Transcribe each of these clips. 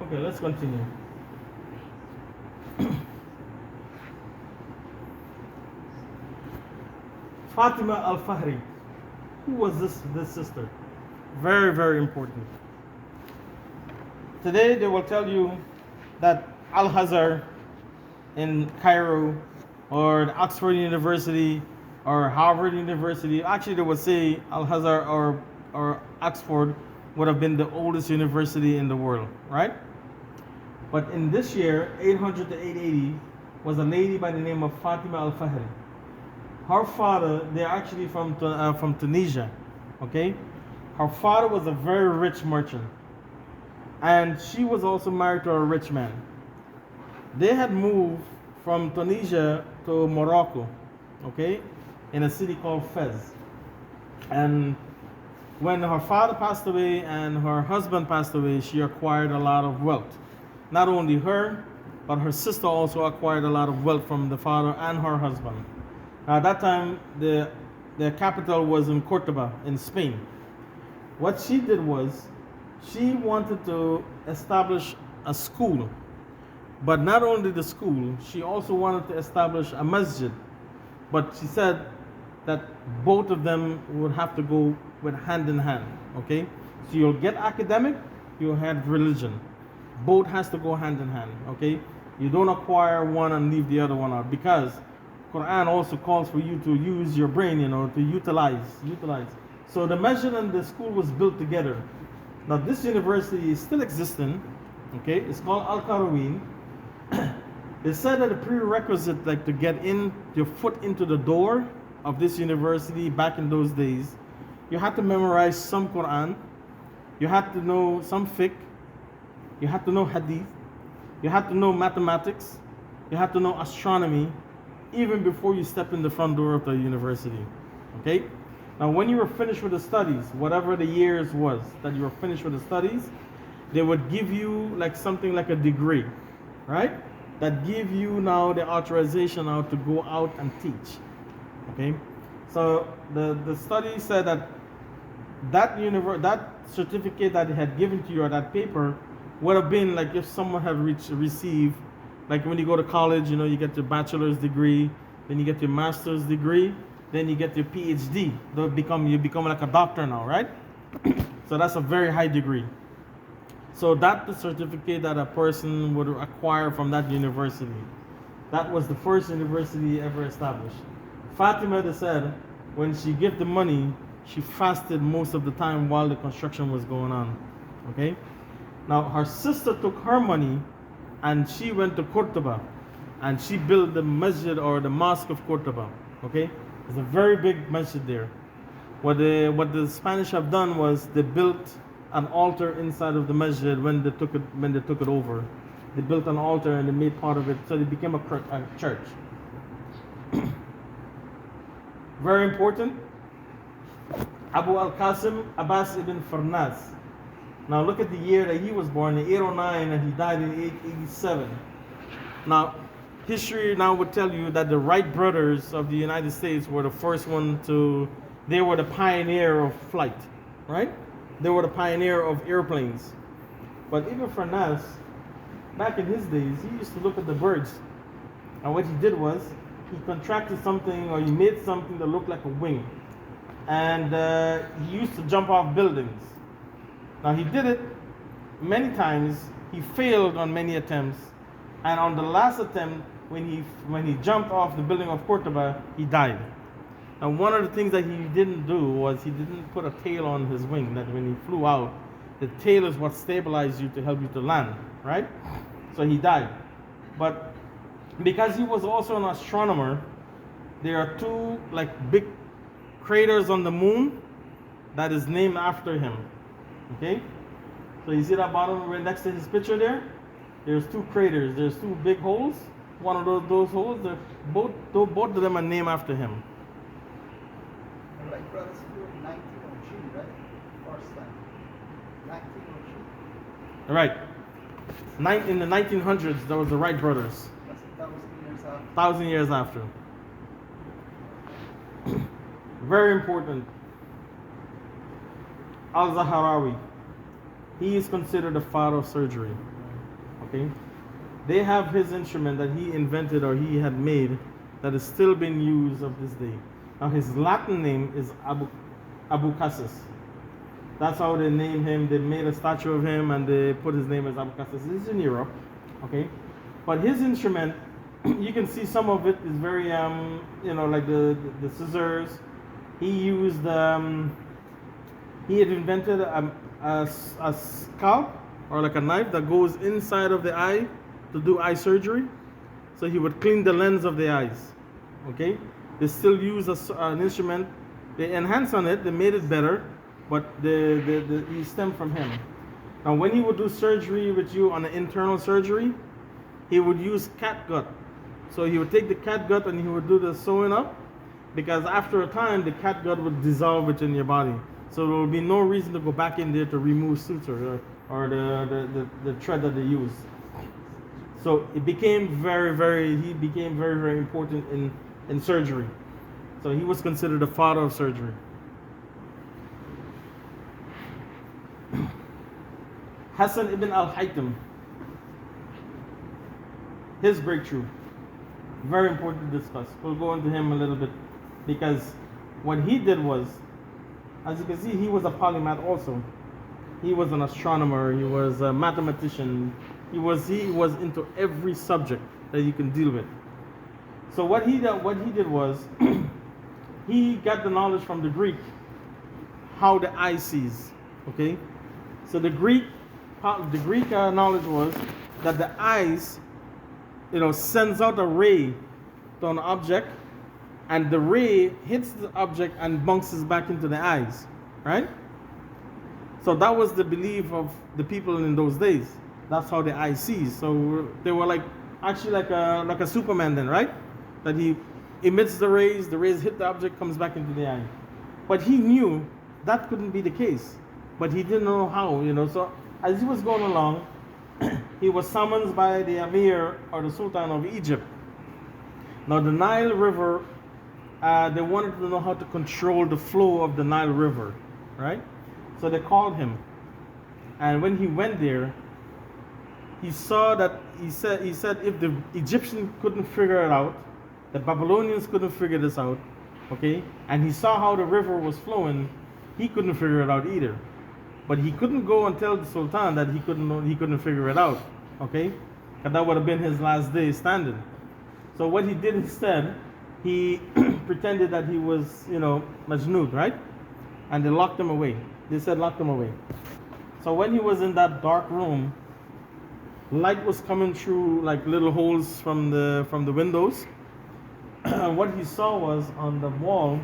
Okay, let's continue. Fatima Al-Fahri. Who was this sister? Very, very important. Today they will tell you that Al-Azhar in Cairo or Oxford University or Harvard University, actually they would say Al-Azhar or Oxford would have been the oldest university in the world, right? But in this year, 800 to 880, was a lady by the name of Fatima Al-Fahri. Her father, they're actually from Tunisia, okay? Her father was a very rich merchant. And she was also married to a rich man. They had moved from Tunisia to Morocco, okay? In a city called Fez. And when her father passed away and her husband passed away, she acquired a lot of wealth. Not only her, but her sister also acquired a lot of wealth from the father and her husband. Now, at that time, the capital was in Cordoba, in Spain. What she did was, she wanted to establish a school. But not only the school, she also wanted to establish a masjid. But she said that both of them would have to go with hand in hand, okay? So you'll get academic, you'll have religion. Both has to go hand in hand, okay? You don't acquire one and leave the other one out, because Quran also calls for you to use your brain, to utilize. So the masjid and the school was built together. Now this university is still existing, okay? It's called Al-Qarawin. They said that the prerequisite, like to get in your foot into the door of this university back in those days, you had to memorize some Quran, you had to know some fiqh, you had to know hadith, you had to know mathematics, you had to know astronomy, even before you step in the front door of the university, okay? Now when you were finished with the studies, whatever the years was that you were finished with the studies, they would give you like something like a degree, right? That give you now the authorization now to go out and teach, okay? So the study said that certificate that they had given to you, or that paper, would have been like if someone had received, like when you go to college, you get your bachelor's degree, then you get your master's degree, then you get your PhD. You become like a doctor now, right? So that's a very high degree. So that's the certificate that a person would acquire from that university. That was the first university ever established. Fatima said when she gave the money, she fasted most of the time while the construction was going on, okay? Now her sister took her money and she went to Cordoba and she built the masjid, or the Mosque of Kotaba, okay? It's a very big masjid there. What the Spanish have done was they built an altar inside of the masjid when they took it over. They built an altar and they made part of it, so it became a church. Very important. Abu al-Qasim Abbas ibn Farnas. Now look at the year that he was born, in 809, and he died in 887. Now, history now would tell you that the Wright Brothers of the United States were the first one they were the pioneer of flight, right? They were the pioneer of airplanes. But even Farnas, back in his days, he used to look at the birds. And what he did was, he contracted something, or he made something that looked like a wing. And he used to jump off buildings. Now he did it many times. He failed on many attempts. And on the last attempt, when he jumped off the building of Cordoba, he died. And one of the things that he didn't do was he didn't put a tail on his wing, that when he flew out, the tail is what stabilized you to help you to land, right? So he died. But because he was also an astronomer, there are two like big craters on the moon that is named after him. Okay? So you see that bottom right next to his picture there? There's two craters. There's two big holes. One of those holes, both of them are named after him. Wright Brothers flew in 1902, right? First time. 1902. Right. In the 1900s, there was the Wright Brothers. That's 1,000 years after. 1,000 years after. Very important. Al-Zahrawi. He is considered the father of surgery. Okay? They have his instrument that he invented or he had made that is still being used of this day. Now his Latin name is Abu Cassis. That's how they named him. They made a statue of him and they put his name as Abu Cassis. This is in Europe. Okay? But his instrument, you can see some of it is very, like the scissors. He used, he had invented a scalp or like a knife that goes inside of the eye to do eye surgery. So he would clean the lens of the eyes. Okay? They still use an instrument. They enhanced on it. They made it better, but he stemmed from him. Now, when he would do surgery with you on an internal surgery, he would use cat gut. So he would take the cat gut and he would do the sewing up, because after a time the cat gut would dissolve within your body. So there would be no reason to go back in there to remove suture or the thread that they use. So it became he became very, very important in surgery. So he was considered the father of surgery. Hassan ibn al-Haytham, his breakthrough, very important to discuss. We'll go into him a little bit, because what he did was, as you can see, he was a polymath also. He was an astronomer, he was a mathematician, he was into every subject that you can deal with. So what he did was he got the knowledge from the Greek, how the eye sees. Okay, so the Greek knowledge was that the eyes, sends out a ray to an object, and the ray hits the object and bounces back into the eyes, right? So that was the belief of the people in those days. That's how the eye sees. So they were like a Superman then, right? That he emits the rays hit the object, comes back into the eye. But he knew that couldn't be the case. But he didn't know how, So as he was going along, he was summoned by the Amir or the Sultan of Egypt. Now the Nile River, they wanted to know how to control the flow of the Nile River, right? So they called him. And when he went there, he saw that, he said if the Egyptians couldn't figure it out, the Babylonians couldn't figure this out, okay? And he saw how the river was flowing, he couldn't figure it out either. But he couldn't go and tell the Sultan that he couldn't figure it out, okay? Because that would have been his last day standing. So what he did instead, he pretended that he was, Majnoon, right? And they locked him away. They said lock him away. So when he was in that dark room, light was coming through like little holes from the windows. And what he saw was on the wall,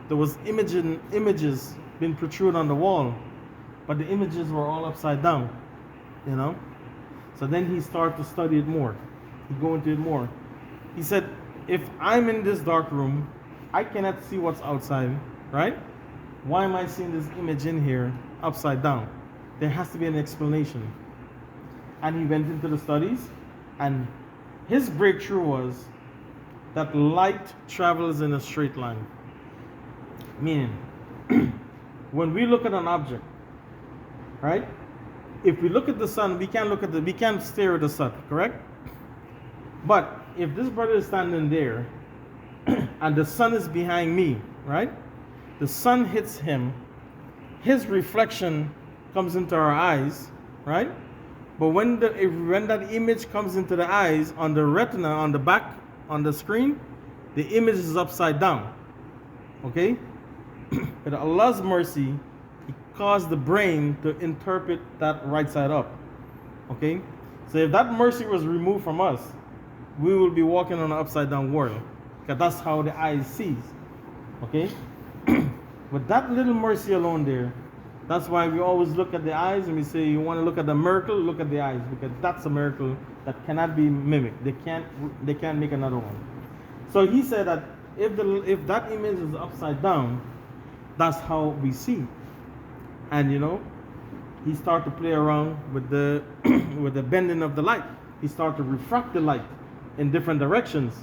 there was images being protruded on the wall, but the images were all upside down, So then he started to study it more. He go into it more. He said, if I'm in this dark room, I cannot see what's outside, right? Why am I seeing this image in here upside down? There has to be an explanation. And he went into the studies, and his breakthrough was that light travels in a straight line. Meaning, when we look at an object, right? If we look at the sun, we can't stare at the sun, correct? But if this brother is standing there and the sun is behind me, right? The sun hits him, his reflection comes into our eyes, right? But when that image comes into the eyes, on the retina, on the back, on the screen, the image is upside down. Okay? But Allah's mercy, He caused the brain to interpret that right side up. Okay? So if that mercy was removed from us, we will be walking on an upside down world. Because that's how the eye sees. Okay? With that little mercy alone there, that's why we always look at the eyes and we say, you want to look at the miracle, look at the eyes, because that's a miracle that cannot be mimicked. They can't make another one. So he said that if that image is upside down, that's how we see. And he started to play around with the with the bending of the light. He started to refract the light in different directions.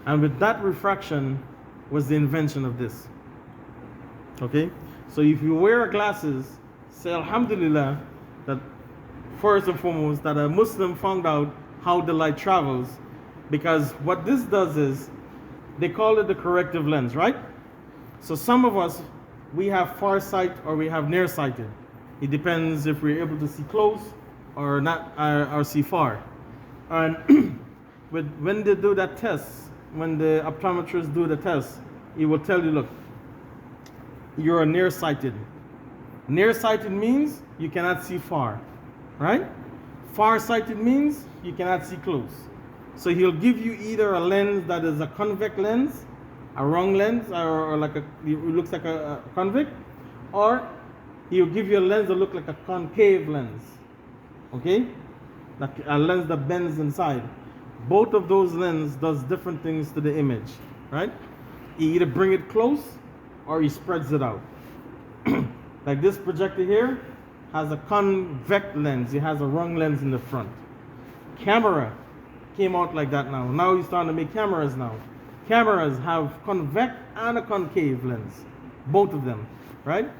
And with that refraction, was the invention of this. Okay? So if you wear glasses, say Alhamdulillah that first and foremost that a Muslim found out how the light travels, because what this does is they call it the corrective lens, right? So some of us, we have far sight or we have nearsighted. It depends if we're able to see close or not, or see far. And when they do that test, when the optometrists do the test, it will tell you, look, you're nearsighted. Nearsighted means you cannot see far, right? Farsighted means you cannot see close. So he'll give you either a lens that is a convex lens, a wrong lens, or like it looks like a convex, or he'll give you a lens that looks like a concave lens. Okay? Like a lens that bends inside. Both of those lenses does different things to the image, right? He either bring it close or he spreads it out. Like this projector here has a convex lens. It has a wrong lens in the front. Camera came out like that now. Now he's starting to make cameras now. Cameras have convex and a concave lens. Both of them, right?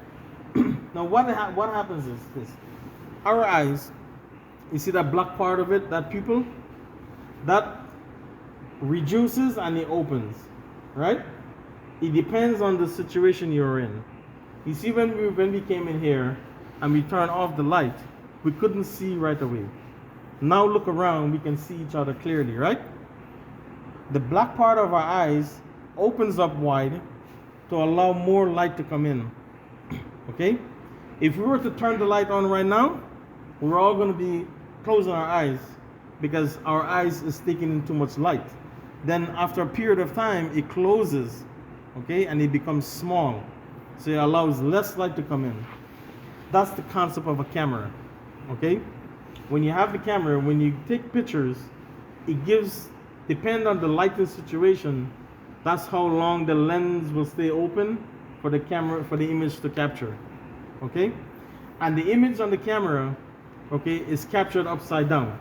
Now what happens is this. Our eyes, you see that black part of it, that pupil? That reduces and it opens, right? It depends on the situation you're in. You see, when we came in here and we turned off the light, we couldn't see right away. Now look around, we can see each other clearly, right? The black part of our eyes opens up wide to allow more light to come in. Okay? If we were to turn the light on right now, we're all going to be closing our eyes because our eyes is taking in too much light. Then after a period of time, it closes, okay, and it becomes small. So it allows less light to come in. That's the concept of a camera, okay? When you have the camera, when you take pictures, it gives, depend on the lighting situation, that's how long the lens will stay open for the camera, for the image to capture, okay? And the image on the camera, okay, is captured upside down.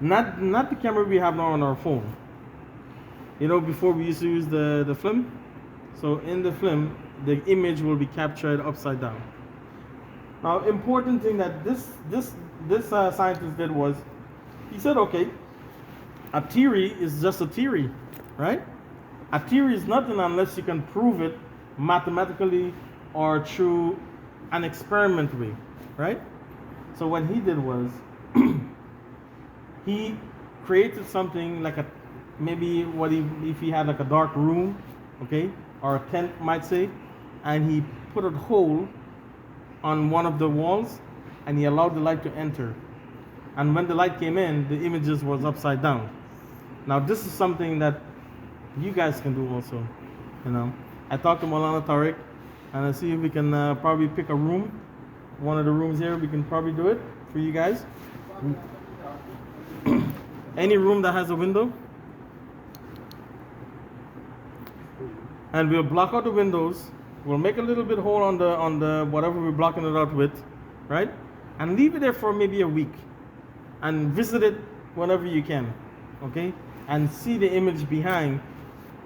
Not the camera we have now on our phone. You know, before we used to use the film. So in the film, the image will be captured upside down. Now, important thing that this scientist did was, he said, okay, a theory is just a theory, right? A theory is nothing unless you can prove it mathematically or through an experiment way, right? So what he did was, he created something like a, maybe if he had like a dark room, okay, or a tent might say, and he put a hole on one of the walls and he allowed the light to enter. And when the light came in, the images was upside down. Now this is something that you guys can do also, you know. I talked to Maulana Tariq and I see if we can probably pick a room, one of the rooms here, we can probably do it for you guys. Any room that has a window. And we'll block out the windows. We'll make a little bit hole on the whatever we're blocking it out with, right? And leave it there for maybe a week. And visit it whenever you can, okay? And see the image behind.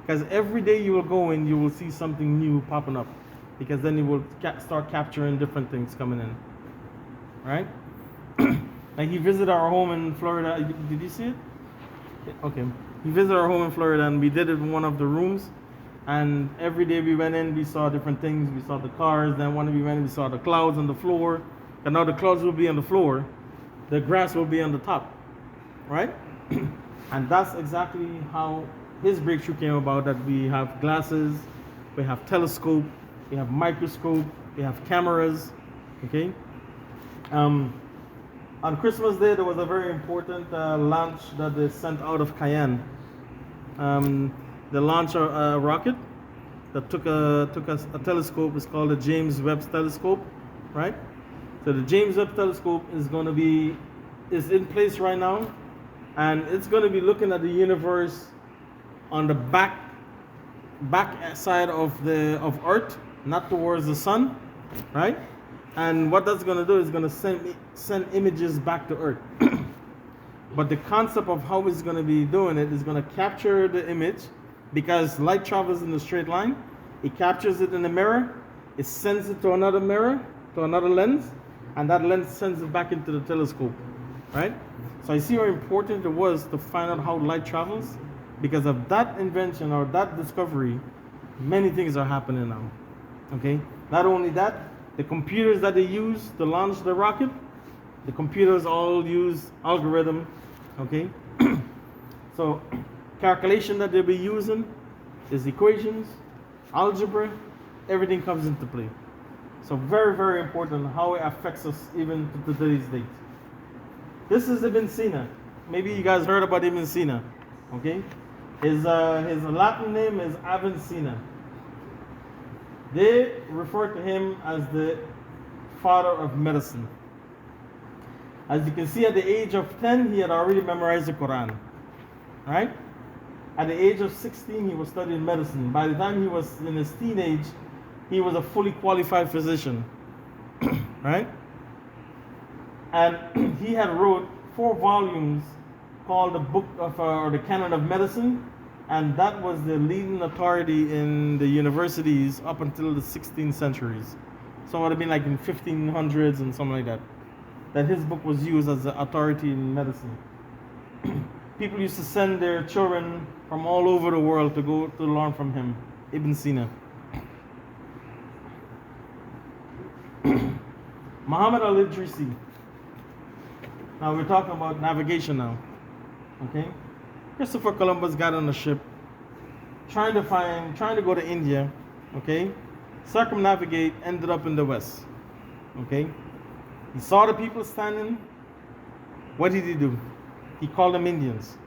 Because every day you will go in, you will see something new popping up. Because then you will start capturing different things coming in, right? Like he visited our home in Florida. Did you see it? Okay. He visited our home in Florida and we did it in one of the rooms. And every day we went in, we saw different things. We saw the cars. Then when we went in, we saw the clouds on the floor. And now the clouds will be on the floor. The grass will be on the top, right? And that's exactly how his breakthrough came about, that we have glasses, we have telescope, we have microscope, we have cameras, okay? On Christmas Day, there was a very important launch that they sent out of Cayenne. They launched a rocket that took a telescope. It's called the James Webb telescope, right? So the James Webb telescope is in place right now, and it's going to be looking at the universe on the back side of Earth, not towards the sun, right? And what that's going to do is going to send images back to Earth. But the concept of how it's going to be doing it is going to capture the image, because light travels in a straight line. It captures it in the mirror, it sends it to another mirror, to another lens, and that lens sends it back into the telescope, right? So I see how important it was to find out how light travels. Because of that invention or that discovery, many things are happening now. Okay? Not only that, the computers that they use to launch the rocket, the computers all use algorithm. Okay? So calculation that they'll be using is equations, algebra, everything comes into play. So very, very important how it affects us even to today's date. This is Ibn Sina. Maybe you guys heard about Ibn Sina. Okay? His Latin name is Avicenna. They refer to him as the father of medicine. As you can see, at the age of 10, he had already memorized the Quran. Right? At the age of 16, he was studying medicine. By the time he was in his teenage, he was a fully qualified physician. Right? And he had wrote 4 volumes called the Book of or the Canon of Medicine, and that was the leading authority in the universities up until the 16th centuries. So it would have been like in 1500s and something like that. That his book was used as the authority in medicine. People used to send their children from all over the world to go to learn from him, Ibn Sina. Mohamed Al-Idrisi. Now we're talking about navigation now. Okay, Christopher Columbus got on a ship, trying to go to India. Okay, circumnavigate, ended up in the west. Okay, he saw the people standing. What did he do? He called them Indians.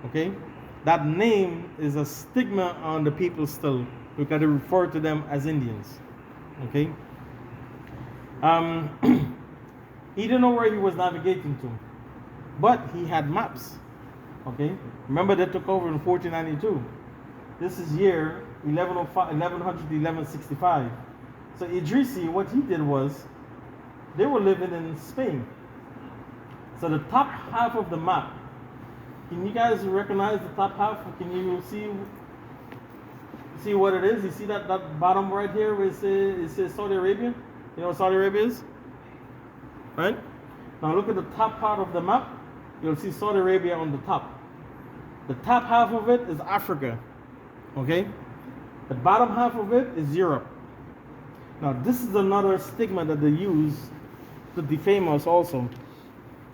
Okay, that name is a stigma on the people still. We got to refer to them as Indians. Okay. He didn't know where he was navigating to, but he had maps. Okay, remember they took over in 1492. This is year 1100 to 1165. So Idrisi, what he did was, they were living in Spain. So the top half of the map, can you guys recognize the top half? Can you see what it is? You see that bottom right here where it says Saudi Arabia? You know what Saudi Arabia is? Right? Now look at the top part of the map. You'll see Saudi Arabia on the top. The top half of it is Africa. Okay? The bottom half of it is Europe. Now this is another stigma that they use to defame us also.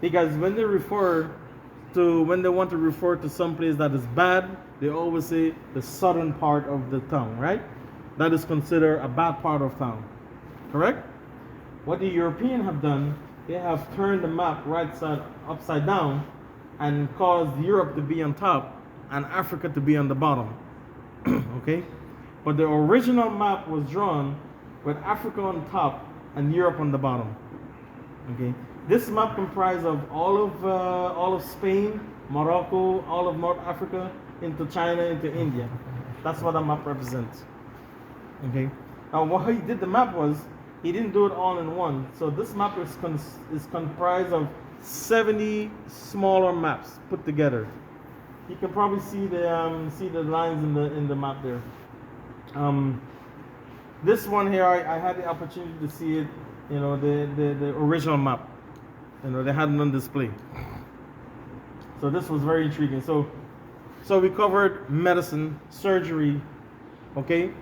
Because when they want to refer to some place that is bad, they always say the southern part of the town, right? That is considered a bad part of town. Correct? What the Europeans have done, they have turned the map right side upside down and caused Europe to be on top and Africa to be on the bottom. Okay? But the original map was drawn with Africa on top and Europe on the bottom. Okay? This map comprised of all of Spain, Morocco, all of North Africa, into China, into India. That's what the map represents. Okay? Now what he did the map was, he didn't do it all in one. So this map is comprised of 70 smaller maps put together. You can probably see the lines in the map there. This one here, I had the opportunity to see it. You know, the original map. You know, they had it on display. So this was very intriguing. So we covered medicine, surgery, okay,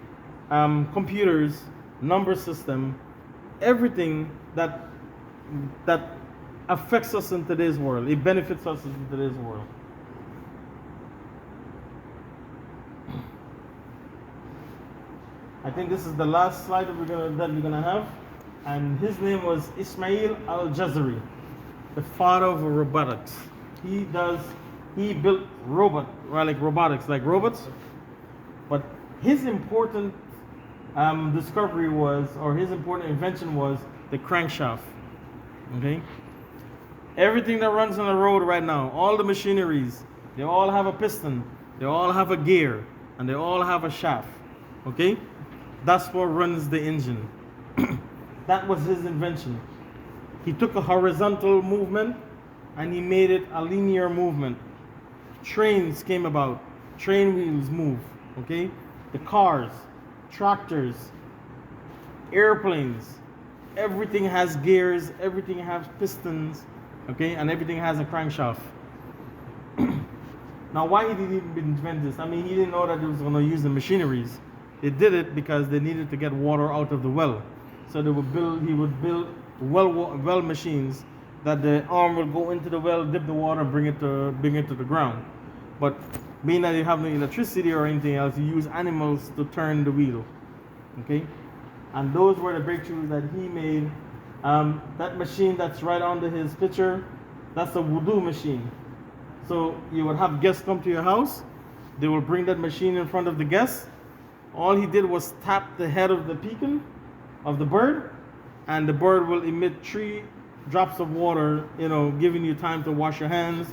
computers, number system, everything that affects us in today's world. It benefits us in today's world. I think this is the last slide that we're gonna have, and his name was Ishmael Al-Jazeera, the father of robotics. He built robotics, like robots. But his important discovery was, or his important invention was, the crankshaft. Okay? Everything that runs on the road right now, all the machineries, they all have a piston, they all have a gear, and they all have a shaft. Okay? That's what runs the engine. That was his invention. He took a horizontal movement and he made it a linear movement. Trains came about. Train wheels move. Okay, the cars, tractors, airplanes, everything has gears, everything has pistons, okay, and everything has a crankshaft. Now, why he didn't even invent this? I mean, he didn't know that he was going to use the machineries. They did it because they needed to get water out of the well. So they would build. He would build well machines that the arm would go into the well, dip the water, and bring it to the ground. But being that you have no electricity or anything else, you use animals to turn the wheel. Okay, and those were the breakthroughs that he made. That machine that's right under his picture, that's a Wudu machine. So you would have guests come to your house. They will bring that machine in front of the guests. All he did was tap the head of the pecan, of the bird, and the bird will emit 3 drops of water, giving you time to wash your hands.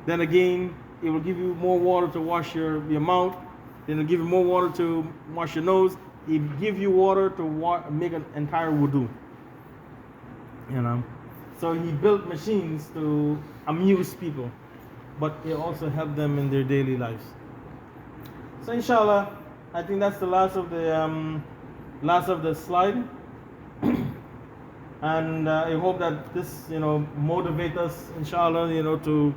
Then again, it will give you more water to wash your mouth. Then it'll give you more water to wash your nose. It will give you water to make an entire wudu. So he built machines to amuse people, but it also helped them in their daily lives. So inshallah, I think that's the last of the slide. And I hope that this motivate us, inshallah, to